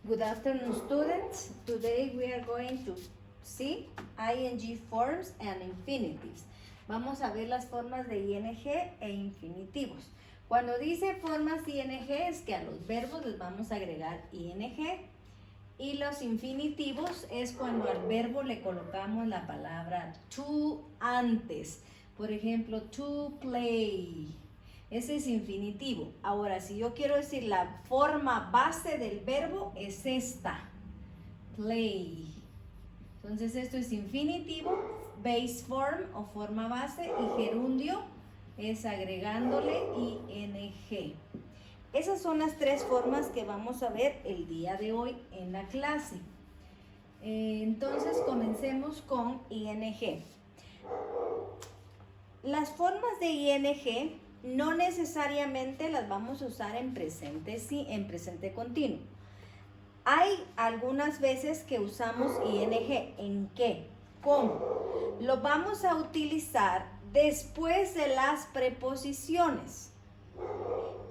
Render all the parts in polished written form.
Good afternoon, students. Today we are going to see ing forms and infinitives. Vamos a ver las formas de ing e infinitivos. Cuando dice formas ing es que a los verbos les vamos a agregar ing, y los infinitivos es cuando al verbo le colocamos la palabra to antes. Por ejemplo, to play. Ese es infinitivo. Ahora, si yo quiero decir la forma base del verbo, es esta. Play. Entonces, esto es infinitivo, base form o forma base, y gerundio es agregándole ing. Esas son las tres formas que vamos a ver el día de hoy en la clase. Entonces, comencemos con ing. Las formas de ing no necesariamente las vamos a usar en presente continuo. Hay algunas veces que usamos ing. ¿En qué? ¿Cómo? Lo vamos a utilizar después de las preposiciones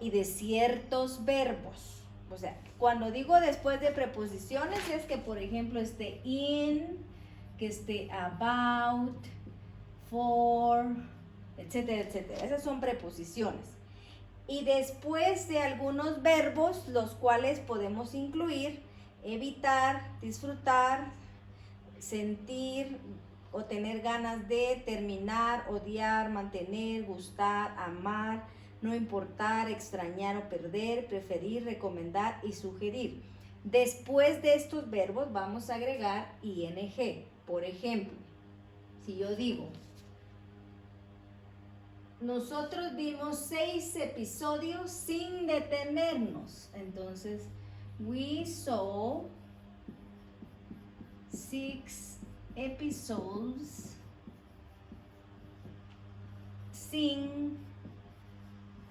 y de ciertos verbos. O sea, cuando digo después de preposiciones es que, por ejemplo, esté in, que esté about, for, etcétera, etcétera. Esas son preposiciones. Y después de algunos verbos, los cuales podemos incluir evitar, disfrutar, sentir o tener ganas de, terminar, odiar, mantener, gustar, amar, no importar, extrañar o perder, preferir, recomendar y sugerir. Después de estos verbos vamos a agregar ing. Por ejemplo, si yo digo, nosotros vimos 6 episodios sin detenernos. Entonces, we saw 6 episodes sin,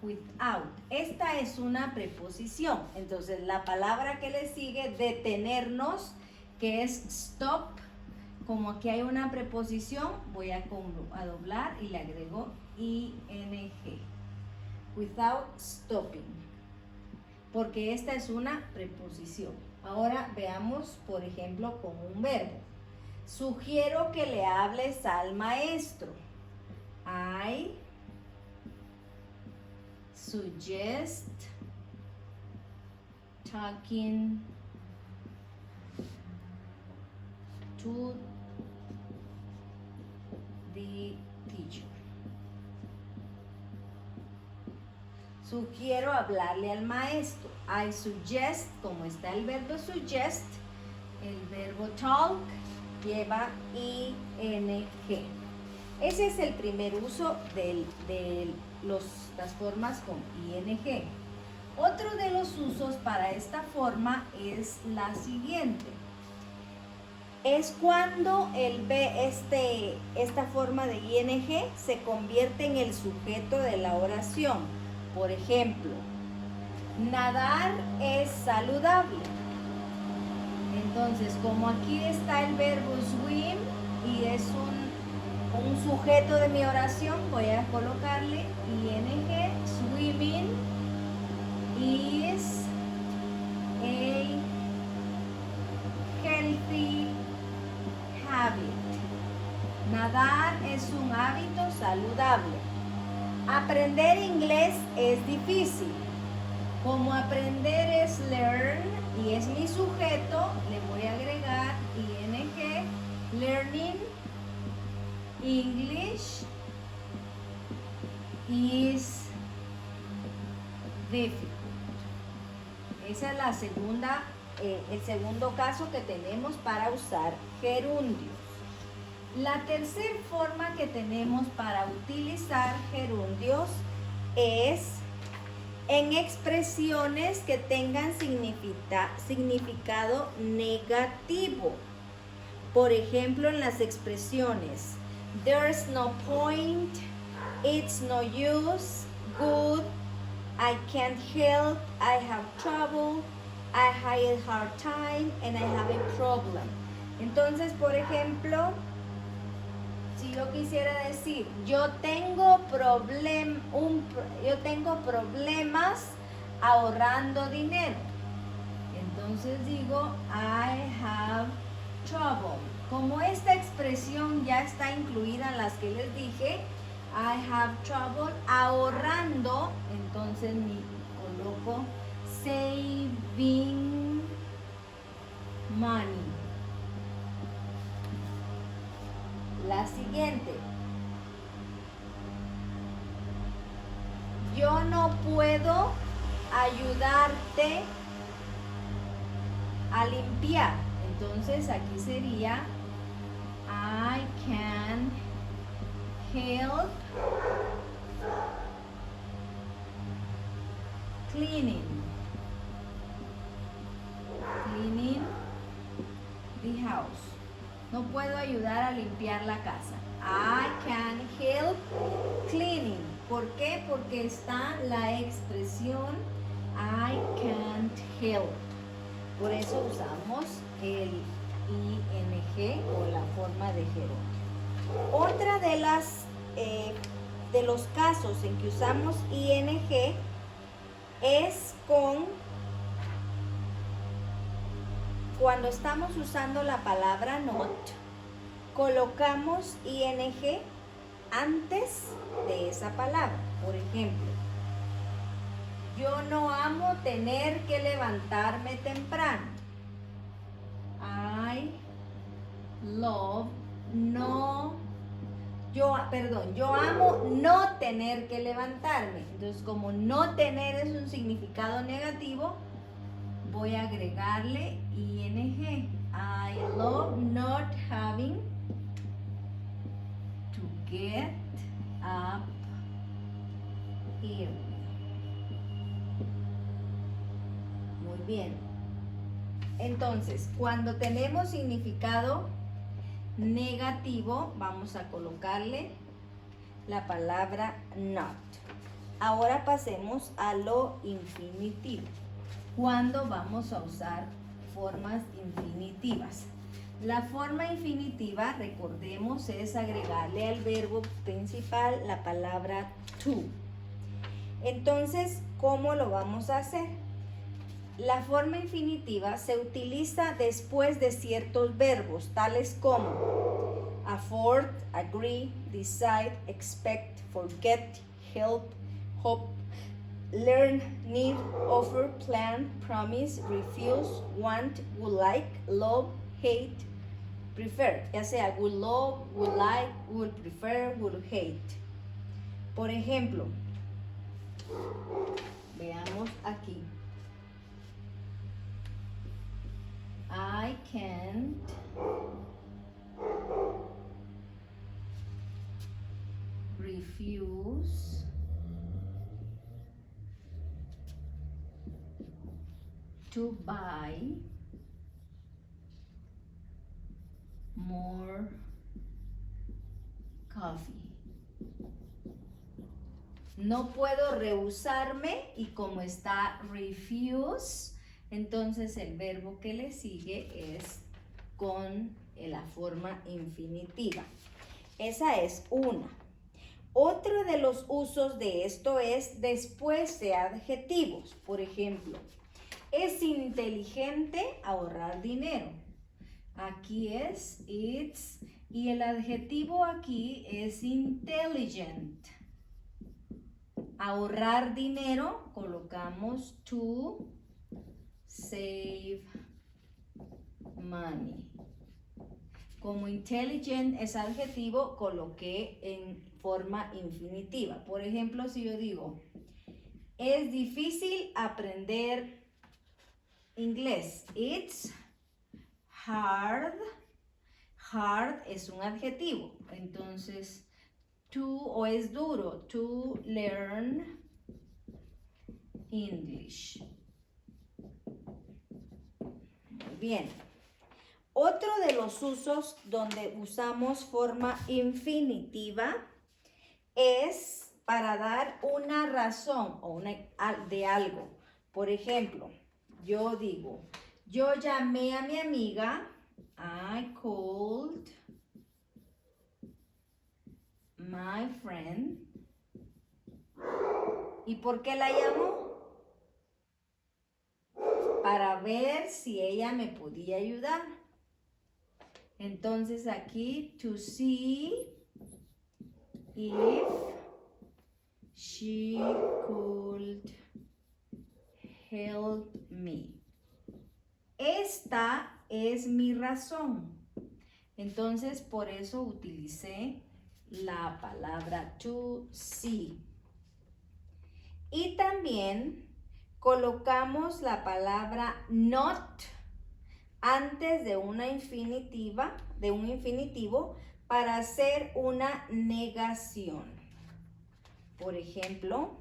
without. Esta es una preposición. Entonces, la palabra que le sigue, detenernos, que es stop. Como aquí hay una preposición, voy a doblar y le agrego ing, without stopping, porque esta es una preposición. Ahora veamos, por ejemplo, con un verbo. Sugiero que le hables al maestro. I suggest talking to the teacher. Sugiero hablarle al maestro. I suggest, como está el verbo suggest, el verbo talk lleva ing. Ese es el primer uso de las formas con ing. Otro de los usos para esta forma es la siguiente. Es cuando esta forma de ing se convierte en el sujeto de la oración. Por ejemplo, nadar es saludable. Entonces, como aquí está el verbo swim y es un sujeto de mi oración, voy a colocarle ing. Swimming is a healthy habit. Nadar es un hábito saludable. Aprender inglés es difícil. Como aprender es learn y es mi sujeto, le voy a agregar ing. Learning English is difficult. Esa es la segunda, el segundo caso que tenemos para usar gerundios. La tercera forma que tenemos para utilizar gerundios es en expresiones que tengan significado negativo. Por ejemplo, en las expresiones there's no point, it's no use, good, I can't help, I have trouble, I had a hard time, and I have a problem. Entonces, por ejemplo, si yo quisiera decir, yo tengo problemas ahorrando dinero. entonces digo I have trouble. Como esta expresión ya está incluida en las que les dije, I have trouble ahorrando, entonces coloco saving money. La siguiente. Yo no puedo ayudarte a limpiar. Entonces aquí sería I can help cleaning the house. No puedo ayudar a limpiar la casa. I can help cleaning. ¿Por qué? Porque está la expresión I can't help. Por eso usamos el ing o la forma de gerundio. Otra de los casos en que usamos ing es cuando estamos usando la palabra not, colocamos ing antes de esa palabra. Por ejemplo, yo no amo tener que levantarme temprano. I love yo amo no tener que levantarme. Entonces, como no tener es un significado negativo, voy a agregarle ing. I love not having to get up early. Muy bien. Entonces, cuando tenemos significado negativo, vamos a colocarle la palabra not. Ahora pasemos a lo infinitivo. ¿Cuándo vamos a usar formas infinitivas? La forma infinitiva, recordemos, es agregarle al verbo principal la palabra to. Entonces, ¿cómo lo vamos a hacer? La forma infinitiva se utiliza después de ciertos verbos, tales como afford, agree, decide, expect, forget, help, hope, learn, need, offer, plan, promise, refuse, want, would like, love, hate, prefer. Ya sea would love, would like, would prefer, would hate. Por ejemplo, veamos aquí. I can't refuse to buy more coffee. No puedo rehusarme y como está refuse, entonces el verbo que le sigue es con la forma infinitiva. Esa es una. Otro de los usos de esto es después de adjetivos. Por ejemplo, es inteligente ahorrar dinero. Aquí es it's y el adjetivo aquí es intelligent. Ahorrar dinero, colocamos to save money. Como intelligent es adjetivo, coloqué en forma infinitiva. Por ejemplo, si yo digo, es difícil aprender inglés. It's hard. Hard es un adjetivo. Entonces, o es duro. To learn English. Muy bien. Otro de los usos donde usamos forma infinitiva es para dar una razón o de algo. Por ejemplo, yo digo, yo llamé a mi amiga, I called my friend. ¿Y por qué la llamo? para ver si ella me podía ayudar. Entonces aquí, to see if she could help me. Esta es mi razón. Entonces, por eso utilicé la palabra to see. Y también colocamos la palabra not antes de una infinitiva, de un infinitivo, para hacer una negación. Por ejemplo,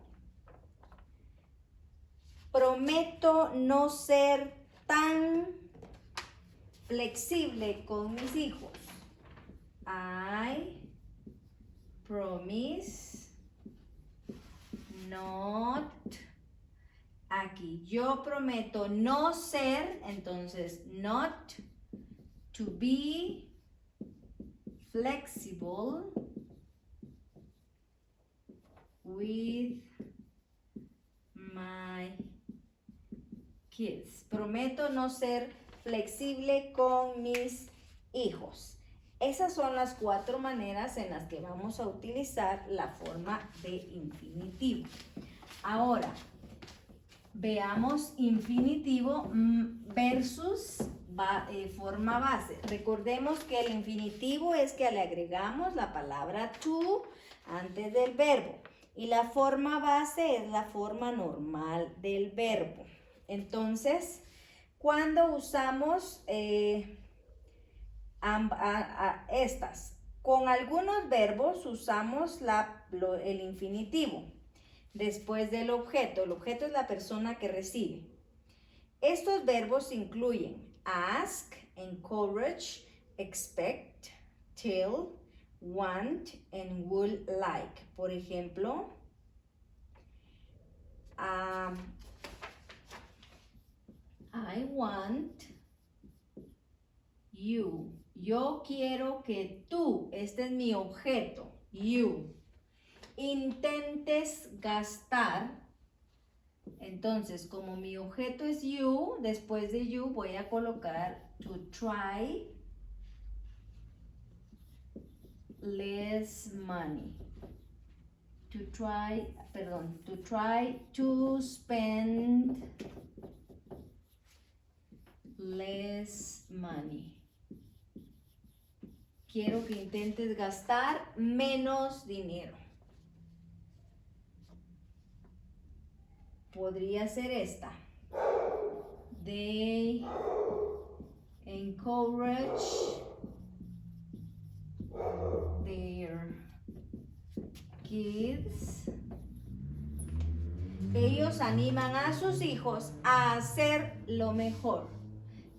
prometo no ser tan flexible con mis hijos. I promise not. Aquí yo prometo no ser, entonces not to be flexible with my kids. Prometo no ser flexible con mis hijos. Esas son las 4 maneras en las que vamos a utilizar la forma de infinitivo. Ahora, veamos infinitivo versus forma base. Recordemos que el infinitivo es que le agregamos la palabra to antes del verbo. Y la forma base es la forma normal del verbo. Entonces, cuando usamos estas, con algunos verbos usamos el infinitivo después del objeto. El objeto es la persona que recibe. Estos verbos incluyen ask, encourage, expect, tell, want, and would like. Por ejemplo, I want you. Yo quiero que tú, este es mi objeto, you, intentes gastar. Entonces, como mi objeto es you, después de you voy a colocar to try less money. To try to spend less money. Quiero que intentes gastar menos dinero. Podría ser esta. They encourage their kids. Ellos animan a sus hijos a hacer lo mejor.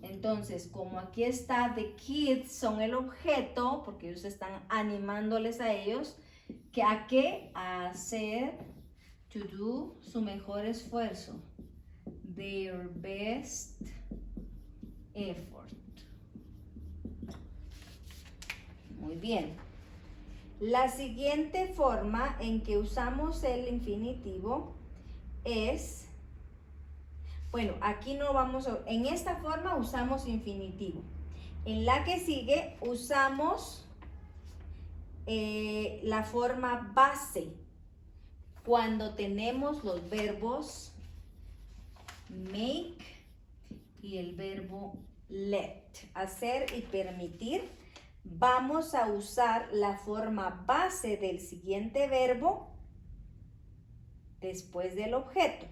Entonces, como aquí está the kids, son el objeto, porque ellos están animándoles a ellos, ¿a qué? A hacer, to do, su mejor esfuerzo. Their best effort. Muy bien. La siguiente forma en que usamos el infinitivo es, bueno, aquí no vamos a, en esta forma usamos infinitivo. En la que sigue usamos la forma base cuando tenemos los verbos make y el verbo let, hacer y permitir. Vamos a usar la forma base del siguiente verbo después del objeto.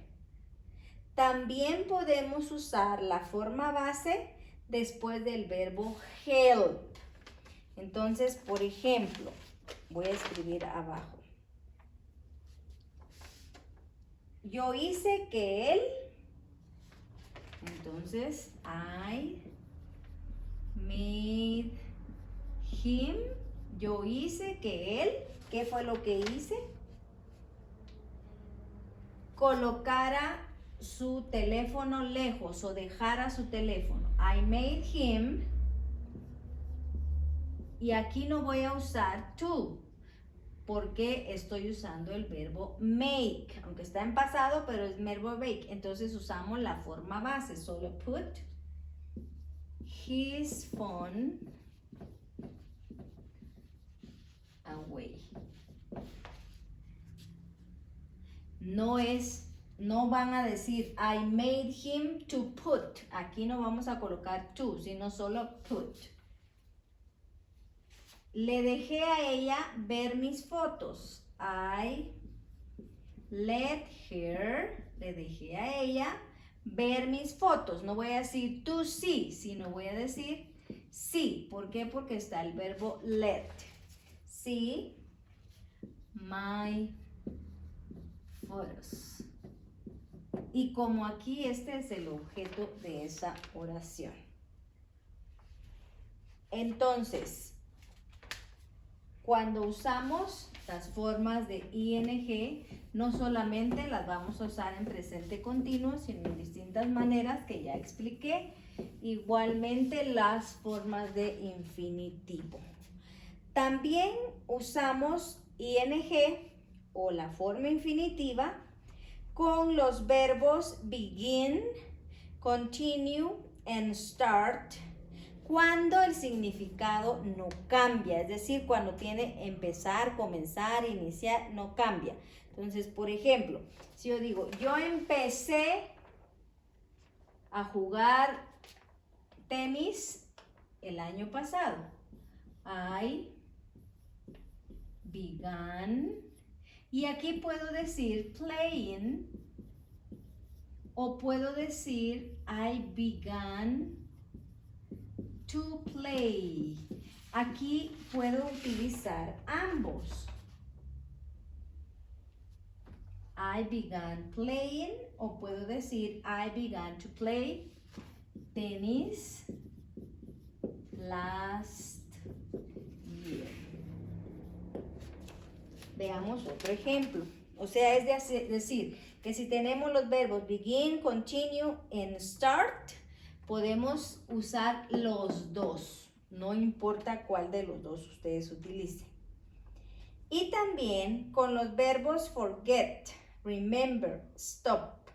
También podemos usar la forma base después del verbo help. Entonces, por ejemplo, voy a escribir abajo. Yo hice que él, entonces, I made him, yo hice que él, ¿qué fue lo que hice? Colocara su teléfono lejos o dejara su teléfono. I made him, y aquí no voy a usar to. porque estoy usando el verbo make, aunque está en pasado, pero es verbo make. Entonces usamos la forma base, solo put his phone away. No van a decir I made him to put. Aquí no vamos a colocar to, sino solo put. Le dejé a ella ver mis fotos. I let her, le dejé a ella ver mis fotos. No voy a decir to see, sino voy a decir sí. ¿Por qué? Porque está el verbo let. See my photos. Y como aquí este es el objeto de esa oración. Entonces, cuando usamos las formas de ing, no solamente las vamos a usar en presente continuo, sino en distintas maneras que ya expliqué. Igualmente las formas de infinitivo. También usamos ing o la forma infinitiva con los verbos begin, continue and start cuando el significado no cambia, es decir, cuando tiene empezar, comenzar, iniciar, no cambia. Entonces, por ejemplo, si yo digo, yo empecé a jugar tenis el año pasado. I began. Y aquí puedo decir playing o puedo decir I began to play. Aquí puedo utilizar ambos. I began playing o puedo decir I began to play tennis last year. Veamos otro ejemplo. O sea, es decir, que si tenemos los verbos begin, continue and start, podemos usar los dos. No importa cuál de los dos ustedes utilicen. Y también con los verbos forget, remember, stop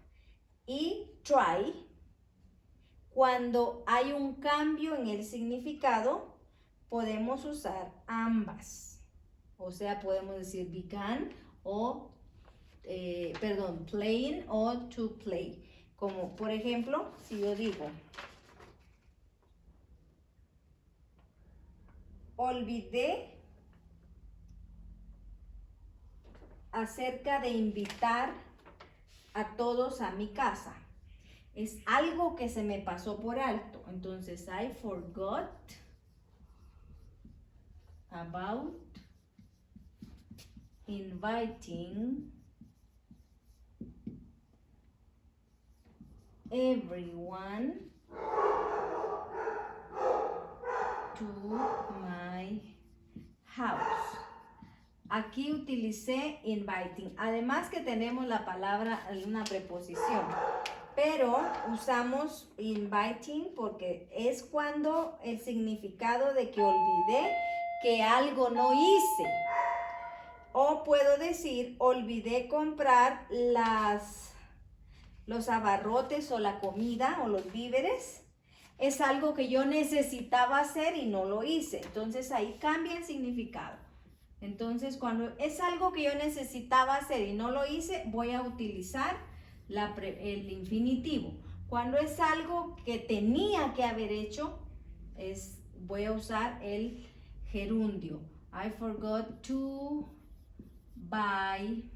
y try, cuando hay un cambio en el significado, podemos usar ambas. O sea, podemos decir began o, playing o to play. Como por ejemplo, si yo digo, olvidé acerca de invitar a todos a mi casa. Es algo que se me pasó por alto. Entonces, I forgot about inviting everyone to my house. Aquí utilicé inviting. Además que tenemos la palabra, una preposición. Pero usamos inviting porque es cuando el significado de que olvidé que algo no hice. O puedo decir, olvidé comprar los abarrotes o la comida o los víveres. Es algo que yo necesitaba hacer y no lo hice. Entonces ahí cambia el significado. Entonces cuando es algo que yo necesitaba hacer y no lo hice, voy a utilizar el infinitivo. Cuando es algo que tenía que haber hecho, voy a usar el gerundio. I forgot to buy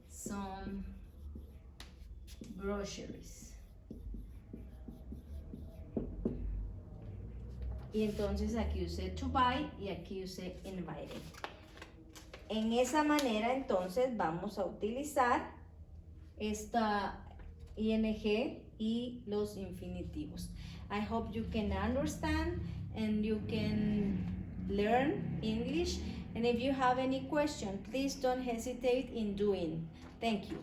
some groceries. Y entonces aquí usé to buy y aquí usé invited. En esa manera entonces vamos a utilizar esta ing y los infinitivos. I hope you can understand and you can learn English. And if you have any question, please don't hesitate in doing. Thank you.